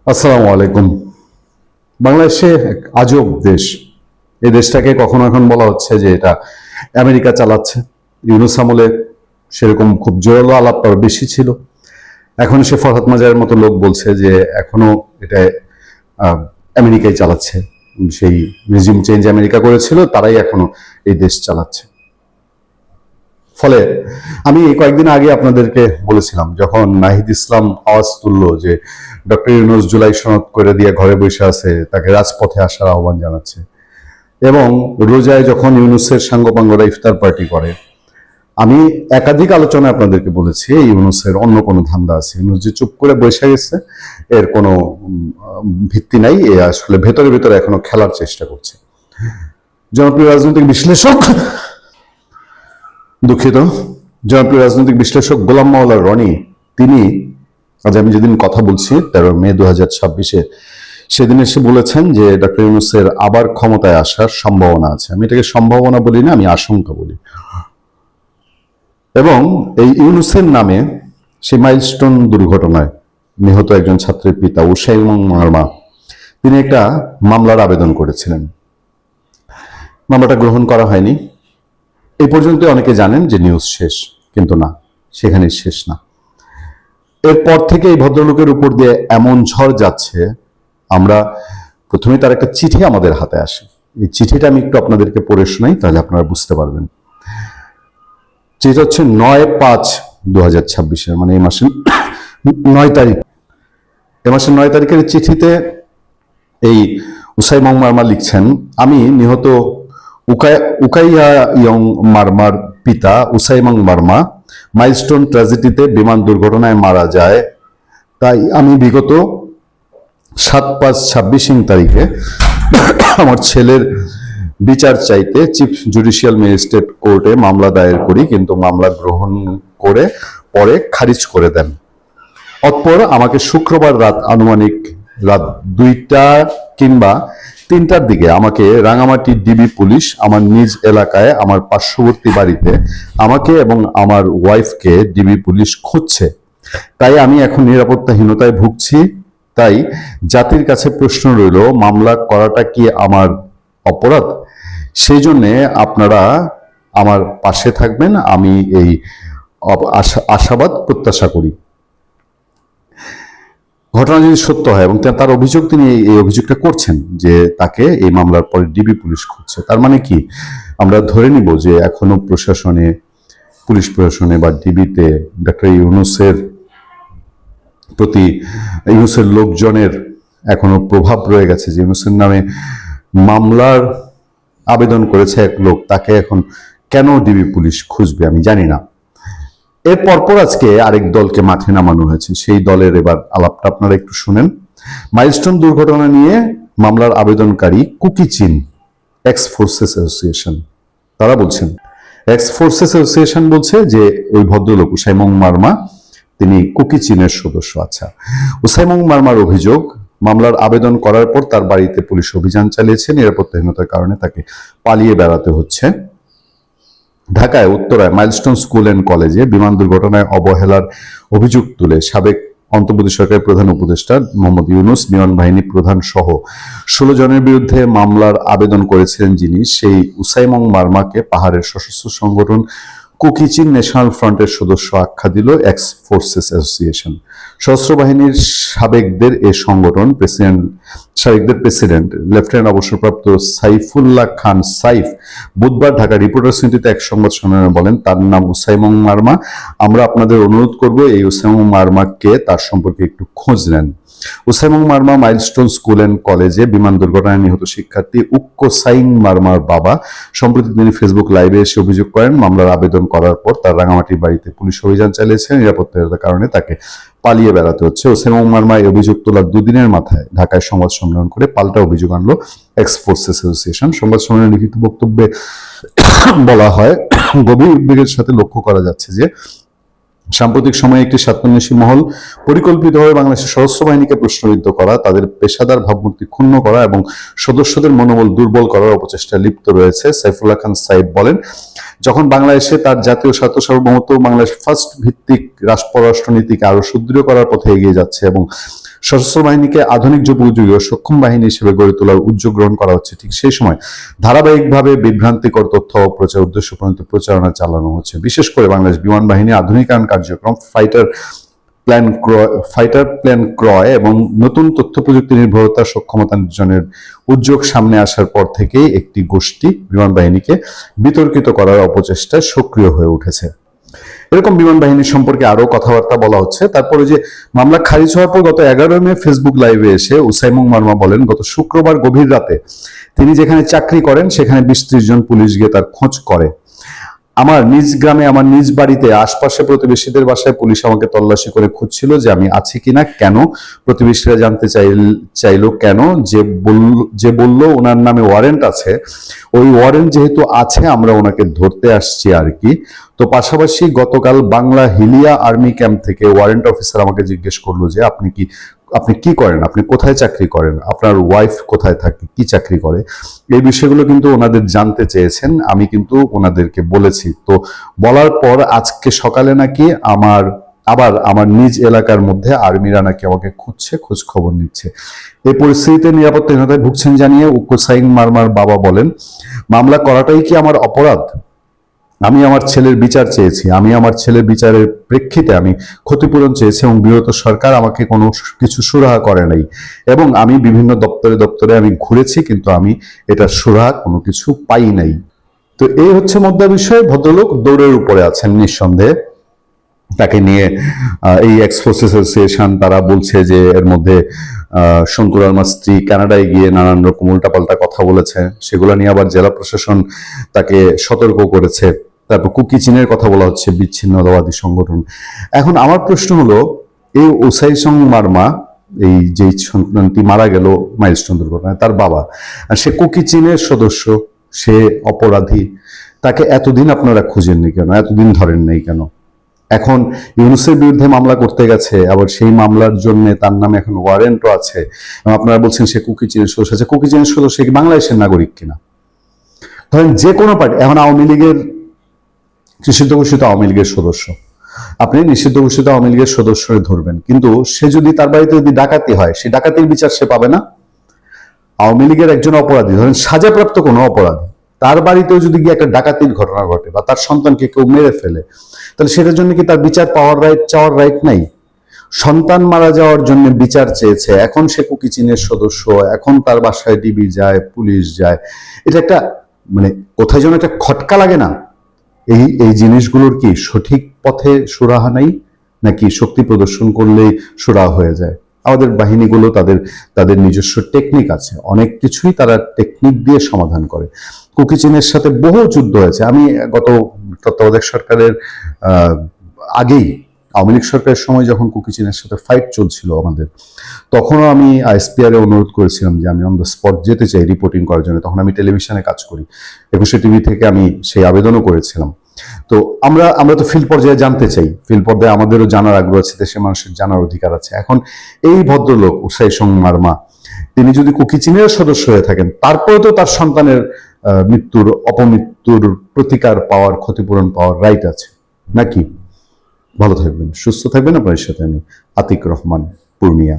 আসসালামু আলাইকুম। বাংলাদেশে এক আজব দেশ। এই দেশটাকে কখনো এখন বলা হচ্ছে যে এটা আমেরিকা চালাচ্ছে। ইউনূস আমলে সেরকম খুব জোরালো আলাপ আরো বেশি ছিল। এখন সে ফরহাদ মাজারের মতো লোক বলছে যে এখনো এটা আহ, আমেরিকাই চালাচ্ছে। সেই রেজিম চেঞ্জ আমেরিকা করেছিল, তারাই এখনো এই দেশ চালাচ্ছে। ফলে আমি কয়েকদিন আগে আপনাদেরকে বলেছিলাম, যখন নাহিদ ইসলাম আওয়াজ তুললো যে ডক্টর ইউনূস জুলাই সনদ করে দিয়ে ঘরে বসে আছে, তাকে রাজপথে আসার আহ্বান জানাচ্ছে, এবং রোজায় যখন ইউনূসের সাঙ্গপাঙ্গরা ইফতার পার্টি করে, আমি একাধিক আলোচনায় আপনাদেরকে বলেছি এই ইউনূসের অন্য কোনো ধান্দা আছে। ইউনূস যে চুপ করে বসে গেছে এর কোনো ভিত্তি নাই। এ আসলে ভেতরে ভেতরে এখনো খেলার চেষ্টা করছে। জনপ্রিয় রাজনৈতিক বিশ্লেষক, দুঃখিত, জনপ্রিয় রাজনৈতিক বিশ্লেষক গোলাম মাওলা রনি, তিনি আজ আমি যেদিন কথা বলছি 13 মে 2026, সেদিন এসে বলেছেন যে ডক্টর ইউনূসের আবার ক্ষমতায় আসার সম্ভাবনা আছে। আমি এটাকে সম্ভাবনা বলি না, আমি আশঙ্কা বলি। এবং এই ইউনূসের নামে সেই মাইলস্টোন দুর্ঘটনায় নিহত একজন ছাত্রের পিতা উসাইমুন মারমা, তিনি একটা মামলার আবেদন করেছিলেন। মামলাটা গ্রহণ করা হয়নি। এই পর্যন্ত অনেকে জানেন যে নিউজ শেষ, কিন্তু না, সেখানে শেষ না। এরপর থেকে এই ভদ্রলোকের উপর দিয়ে এমন ঝড় যাচ্ছে, আমরা প্রথমে তার একটা চিঠি আমাদের হাতে আসে। এই চিঠিটা আমি একটু আপনাদেরকে পড়ে শোনাই, তাহলে আপনারা বুঝতে পারবেন। চিঠিটা হচ্ছে 9/5/2026, মানে এই মাসের 9 তারিখ। এ মাসের 9 তারিখের চিঠিতে এই উসাইমুন মারমা লিখছেন, আমি নিহত উকাইয়া ইয়ং মারমার পিতা উসাইমুন মারমা মাইলস্টোন ট্র্যাজেডিতে বিমান দুর্ঘটনায় মারা যায়। তাই আমি বিগত 7/5/26 তারিখে আমার ছেলের বিচার চাইতে চিফ জুডিশিয়াল ম্যাজিস্ট্রেট কোর্টে মামলা দায়ের করি, কিন্তু মামলা গ্রহণ করে পরে খারিজ করে দেন। অতঃপর আমাকে শুক্রবার রাত আনুমানিক রাত 2টা কিংবা 3টার দিকে আমাকে রাঙামাটি ডিবি পুলিশ আমার নিজ এলাকায় আমার পার্শ্ববর্তী বাড়িতে আমাকে এবং আমার ওয়াইফকে ডিবি পুলিশ খুঁজছে। তাই আমি এখন নিরাপত্তাহীনতায় ভুগছি। তাই জাতির কাছে প্রশ্ন রইল, মামলা করাটা কি আমার অপরাধ? সেই জন্যে আপনারা আমার পাশে থাকবেন, আমি এই আশাবাদ প্রত্যাশা করি। ঘটনা যদি সত্য হয় এবং তার অভিযোগ, তিনি এই অভিযোগটা করছেন যে তাকে এই মামলার পরে ডিবি পুলিশ খুঁজছে, তার মানে কি আমরা ধরে নিব যে এখনো প্রশাসনে, পুলিশ প্রশাসনে বা ডিবিতে ডক্টর ইউনূসের প্রতি, ইউনূসের লোকজনের এখনো প্রভাব রয়ে গেছে, যে ইউনূসের নামে মামলার আবেদন করেছে এক লোক, তাকে এখন কেন ডিবি পুলিশ খুঁজবে আমি জানি না। এর পরপর আজকে আরেক দলকে মাঠে নামানো হয়েছে। সেই দলের এবার আলাপটা আপনারা একটু শুনেন। মাইলস্টোন দুর্ঘটনা নিয়ে মামলার আবেদনকারী কুকি চীন এক্স ফোর্সেস অ্যাসোসিয়েশন, তারা বলছেন, এক্স ফোর্সেস অ্যাসোসিয়েশন বলছে যে ওই ভদ্রলোক উসাইমুন মারমা তিনি কুকি চীনের সদস্য। আচ্ছা, উসাইমুন মারমার অভিযোগ, মামলার আবেদন করার পর তার বাড়িতে পুলিশ অভিযান চালিয়েছে, নিরাপত্তাহীনতার কারণে তাকে পালিয়ে বেড়াতে হচ্ছে। ঢাকায় উত্তরায় মাইলস্টোন স্কুল অ্যান্ড কলেজে বিমান দুর্ঘটনায় অবহেলার অভিযোগ তুলে সাবেক অন্তর্বর্তী সরকারের প্রধান উপদেষ্টা মোহাম্মদ ইউনূস, বিমান বাহিনী প্রধান সহ 16 জনের বিরুদ্ধে মামলার আবেদন করেছিলেন, যিনি সেই উসাইমুন মারমাকে পাহাড়ের সশস্ত্র সংগঠন কুকি চীন ন্যাশনাল ফ্রন্টের সদস্য আখ্যা দিল এক্স ফোর্সেস অ্যাসোসিয়েশন। সশস্ত্র বাহিনীর সাবেকদের এ সংগঠন সাবেকদের প্রেসিডেন্ট লেফটেন্যান্ট অবসরপ্রাপ্ত সাইফুল্লাহ খান সাইফ বুধবার ঢাকা রিপোর্টার্স ইউনিটিতে এক সংবাদ সম্মেলনে বলেন, তার নাম উসাইমুন মারমা। আমরা আপনাদের অনুরোধ করব এই উসাইমুন মারমাকে, তার সম্পর্কে একটু খোঁজ নেন। উসাইমুন মারমা মাইলস্টোন স্কুল অ্যান্ড কলেজে বিমান দুর্ঘটনায় নিহত শিক্ষার্থী উক্কো সাইং মারমার বাবা। সম্প্রতি তিনি ফেসবুক লাইভে এসে অভিযোগ করেন, মামলার আবেদন করার পর তার রাঙামাটির বাড়িতে পুলিশ অভিযান চালিয়েছে, নিরাপত্তার কারণে তাকে পালিয়ে বেড়াতে হচ্ছে। উসাইমুন মারমা এই অভিযোগ তোলার দুদিনের মাথায় ঢাকায় সংবাদ সম্মেলন করে পাল্টা অভিযোগ আনলো এক্স ফোর্সেস অ্যাসোসিয়েশন। সংবাদ সম্মেলনে লিখিত বক্তব্যে বলা হয়, গভীর উদ্বেগের সাথে লক্ষ্য করা যাচ্ছে যে সাম্প্রতিক সময়ে একটি স্বার্থান্বেষী মহল পরিকল্পিতভাবে বাংলাদেশের সশস্ত্র বাহিনীকে প্রশ্নবিদ্ধ করা, তাদের পেশাদার ভাবমূর্তি ক্ষুণ্ণ করা এবং সদস্যদের মনোবল দুর্বল করার অপচেষ্টায় লিপ্ত রয়েছে। সাইফুল্লাহ খান সাইফ বলেন, যখন বাংলাদেশে তার জাতীয় স্বার্থ সার্বভৌমত্ব বাংলাদেশ ফার্স্ট ভিত্তিক পররাষ্ট্রনীতিকে আরো সুদৃঢ় করার পথে এগিয়ে যাচ্ছে এবং সশস্ত্র বাহিনীকে আধুনিক যুগোপযোগী ও সক্ষম বাহিনী হিসেবে গড়ে তোলার উদ্যোগ গ্রহণ করা হচ্ছে, ঠিক সেই সময় ধারাবাহিকভাবে বিভ্রান্তিকর তথ্য অপপ্রচার উদ্দেশ্যপ্রণীত প্রচারণা চালানো হচ্ছে। বিশেষ করে বাংলাদেশ বিমান বাহিনী আধুনিকায়ন কার্যক্রম, ফাইটার প্ল্যান ক্রয় এবং নতুন তথ্য প্রযুক্তি নির্ভরতা সক্ষমতা অর্জনের উদ্যোগ সামনে আসার পর থেকেই একটি গোষ্ঠী বিমান বাহিনীকে বিতর্কিত করার অপচেষ্টায় সক্রিয় হয়ে উঠেছে। এরকম বিমান বাহিনী সম্পর্কে আরো কথাবার্তা বলা হচ্ছে। তারপরে যে মামলা খারিজ হওয়ার পর গত 11 মে ফেসবুক লাইভে এসে উসাইমুং মারমা বলেন, গত শুক্রবার গভীর রাতে তিনি যেখানে চাকরি করেন সেখানে 20-30 জন পুলিশ গিয়ে তার খোঁজ করে। আমার নিজ গ্রামে, আমার নিজ বাড়িতে, আশপাশে প্রতিবেশীদের বাসায় পুলিশ আমাকে তল্লাশি করে খুঁজছিল যে আমি আছি কিনা। কেন? প্রতিবেশীরা জানতে চাইলো কেন? যে বলল ওনার নামে ওয়ারেন্ট আছে, ওই ওয়ারেন্ট যেহেতু আছে আমরা ওনাকে ধরতে আসছি আর কি। তো পাশাপাশি গতকাল বাংলা হিলিয়া আর্মি ক্যাম্প থেকে ওয়ারেন্ট অফিসার আমাকে জিজ্ঞেস করলো যে আপনি কি করেন, আপনি কোথায় চাকরি করেন, আপনার ওয়াইফ কোথায় থাকে, কি চাকরি করে, এই বিষয়গুলো কিন্তু ওনাদের জানতে চেয়েছেন। আমি কিন্তু ওনাদেরকে বলেছি। তো বলার পর আজকে সকালে নাকি আমার নিজ এলাকার মধ্যে আর্মিরা নাকি আমাকে খুঁজছে, খোঁজ খবর নিচ্ছে। এই পরিস্থিতিতে নিরাপত্তাহীনতায় ভুগছেন জানিয়ে উসাইমুং মারমার বাবা বলেন, মামলা করাটাই কি আমার অপরাধ? আমি আমার ছেলের বিচার চেয়েছি, আমি আমার ছেলের বিচারের প্রেক্ষিতে আমি ক্ষতিপূরণ চেয়েছি এবং বিগত সরকার আমাকে কোনো কিছু সুরাহা করে নাই এবং আমি বিভিন্ন দপ্তরে আমি ঘুরেছি, কিন্তু আমি এটা সুরাহা কোনো কিছু পাই নাই। তো এই হচ্ছে মুদ্রা বিষয়। ভদ্রলোক দৌড়ের উপরে আছেন নিঃসন্দেহে। তাকে নিয়ে এই এক্সপোর্টস অ্যাসোসিয়েশন তারা বলছে যে এর মধ্যে শঙ্কুর আলমার স্ত্রী কানাডায় গিয়ে নানান রকম উল্টাপাল্টা কথা বলেছে, সেগুলো নিয়ে আবার জেলা প্রশাসন তাকে সতর্ক করেছে। তারপর কুকি চীনের কথা বলা হচ্ছে, বিচ্ছিন্নতাবাদী সংগঠন। এখন আমার প্রশ্ন হলো, এই উসাইমুং মারমা, এই যে সন্তানটি মারা গেল মাইলস্টোন দুর্ঘটনায়, তার বাবা, আর সে কুকি চীনের সদস্য, সে অপরাধী, তাকে এতদিন আপনারা খুঁজেননি কেন, এতদিন ধরেন নাই কেন? এখন ইউনূসের বিরুদ্ধে মামলা করতে গেছে, আবার সেই মামলার জন্য তার নামে এখন ওয়ারেন্টও আছে। আপনারা বলছেন সে কুকি চীনের সদস্য আছে। কুকি চীনের সদস্য কি বাংলাদেশের নাগরিক কিনা? ধরেন যে কোনো পার্টি, এখন আওয়ামী লীগের নিষিদ্ধ ঘোষিত আওয়ামী লীগের সদস্য, আপনি নিষিদ্ধ ঘোষিত আওয়ামী লীগের সদস্য ধরবেন, কিন্তু সে যদি তার বাড়িতে যদি ডাকাতি হয়, সেই ডাকাতির বিচার সে পাবে না? আওয়ামী লীগের একজন অপরাধী, ধরেন সাজাপ্রাপ্ত কোনো অপরাধী, তার বাড়িতেও যদি গিয়ে একটা ডাকাতির ঘটনা ঘটে বা তার সন্তানকে কেউ মেরে ফেলে, তাহলে সেটার জন্য কি তার বিচার চাওয়ার রাইট নাই? সন্তান মারা যাওয়ার জন্য বিচার চেয়েছে, এখন সে কুকি চীনের সদস্য, এখন তার বাসায় ডিবি যায়, পুলিশ যায়। এটা একটা মানে কোথায় যেন একটা খটকা লাগে না? এই জিনিসগুলোর কি সঠিক পথে সুরাহা নাই, নাকি শক্তি প্রদর্শন করলেই সুরাহা হয়ে যায়? আমাদের বাহিনীগুলো তাদের নিজস্ব টেকনিক আছে, অনেক কিছুই তারা টেকনিক দিয়ে সমাধান করে। কুকি চীনের সাথে বহু যুদ্ধ হয়েছে। আমি গত তত্ত্বাবধায়ক সরকারের আগেই, আওয়ামী লীগ সরকারের সময় যখন কুকি চীনের সাথে ফাইট চলছিল আমাদের, তখনও আমি আইএসপিআর এ অনুরোধ করেছিলাম যে আমি অন দ্য স্পট যেতে চাই রিপোর্টিং করার জন্য। তখন আমি টেলিভিশনে কাজ করি, 21 টিভি থেকে আমি সেই আবেদনও করেছিলাম। তো আমরা তো ফিল্ড পর্যায়ে জানতে চাই, ফিল্ড পর্যায়ে আমাদেরও জানার আগ্রহ আছে, দেশের মানুষের জানার অধিকার আছে। এখন এই ভদ্রলোক উসাইমুং মারমা, তিনি যদি কুকি চীনের সদস্য হয়ে থাকেন, তারপরে তো তার সন্তানের অপমৃত্যুর প্রতিকার পাওয়ার, ক্ষতিপূরণ পাওয়ার রাইট আছে নাকি? ভালো থাকবেন, সুস্থ থাকবেন। আপনার সাথে আমি আতিক রহমান, পূর্ণিয়া।